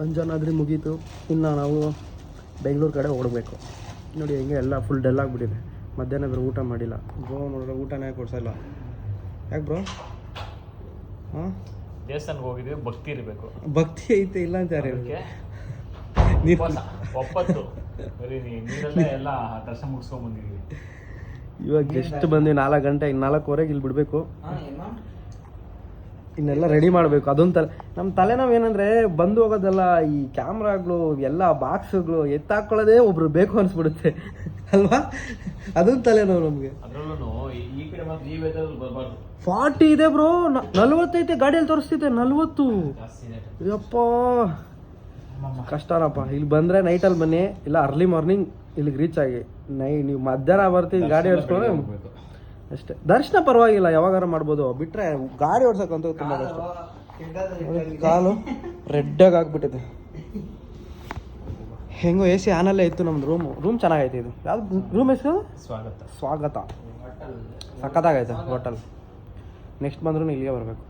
ಅಂಜನಾದ್ರಿ ಮುಗೀತು. ಇನ್ನು ನಾವು ಬೆಂಗಳೂರು ಕಡೆ ಓಡಬೇಕು. ನೋಡಿ ಹೆಂಗೆ ಎಲ್ಲ ಫುಲ್ ಡಲ್ ಆಗಿಬಿಟ್ಟಿದೆ. ಮಧ್ಯಾಹ್ನ ಬೇರೆ ಊಟ ಮಾಡಿಲ್ಲ. ಬ್ರೋ ನೋಡಿದ್ರೆ ಊಟನೇ ಕೊಡ್ಸಲ್ಲ. ಯಾಕೆ ಬ್ರೋ? ಹಾಂ, ದೇವಸ್ಥಾನಕ್ಕೆ ಹೋಗಿದ್ದೀವಿ, ಭಕ್ತಿ ಇರಬೇಕು. ಭಕ್ತಿ ಐತೆ ಇಲ್ಲ ಅಂತ ಯಾರು ಒಪ್ಪತ್ತು ಬರೀ ನೀರಲ್ಲೇ ಎಲ್ಲ ದರ್ಶನ ಮುಗಿಸ್ಕೊಂಡ್ ಬಂದಿದ್ದೀವಿ. ಇವಾಗ ಎಷ್ಟು ಬಂದ್ವಿ 4 ಗಂಟೆ. ಇನ್ನು 4:15 ಇಲ್ಲಿ ಬಿಡಬೇಕು. ಇನ್ನೆಲ್ಲ ರೆಡಿ ಮಾಡಬೇಕು. ಅದೊಂದು ನಮ್ಮ ತಲೆನೋವು ಏನಂದರೆ ಬಂದು ಹೋಗೋದಲ್ಲ, ಈ ಕ್ಯಾಮ್ರಾಗಳು ಎಲ್ಲ ಬಾಕ್ಸ್ಗಳು ಎತ್ತಾಕೊಳ್ಳೋದೇ ಒಬ್ರು ಬೇಕು ಅನಿಸ್ಬಿಡುತ್ತೆ ಅಲ್ವಾ? ಅದೊಂದು ತಲೆನೋವು ನಮಗೆ. ಅದರಲ್ಲೂ ಈ ಕಡೆ ಈ ವೆದರ್ ಬರಬಾರ್ದು. 40 ಇದೆ ಬ್ರೋ, 40 ಐತೆ ಗಾಡಿಯಲ್ಲಿ ತೋರಿಸ್ತಿದ್ದೆ. 40 ಯಪ್ಪ, ಕಷ್ಟನಪ್ಪ. ಇಲ್ಲಿ ಬಂದರೆ ನೈಟಲ್ಲಿ ಬನ್ನಿ, ಇಲ್ಲ ಅರ್ಲಿ ಮಾರ್ನಿಂಗ್ ಇಲ್ಲಿಗೆ ರೀಚ್ ಆಗಿ. ನೀವು ಮಧ್ಯಾಹ್ನ ಬರ್ತೀವಿ ಗಾಡಿ ಓಡಿಸ್ಕೊಂಡ್ರೆ ಅಷ್ಟೇ. ದರ್ಶನ ಪರವಾಗಿಲ್ಲ, ಯಾವಾಗಾರ ಮಾಡ್ಬೋದು. ಬಿಟ್ಟರೆ ಗಾಡಿ ಓಡ್ಸೋಕ್ಕಂತೂ ತುಂಬ ಕಷ್ಟ. ಕಾಲು ರೆಡ್ಡಾಗಿ ಆಗ್ಬಿಟ್ಟಿದೆ. ಹೆಂಗೋ ಎ ಸಿ ಆನಲ್ಲೇ ಇತ್ತು. ನಮ್ದು ರೂಮ್ ಚೆನ್ನಾಗೈತೆ. ಇದು ಯಾವ್ದು ರೂಮ್ ಹೆಸರು? ಸ್ವಾಗತ. ಸಖತ್ತಾಗೈತೆ ಹೋಟೆಲ್. ನೆಕ್ಸ್ಟ್ ಬಂದ್ರೂ ಇಲ್ಲಿಗೆ ಬರಬೇಕು.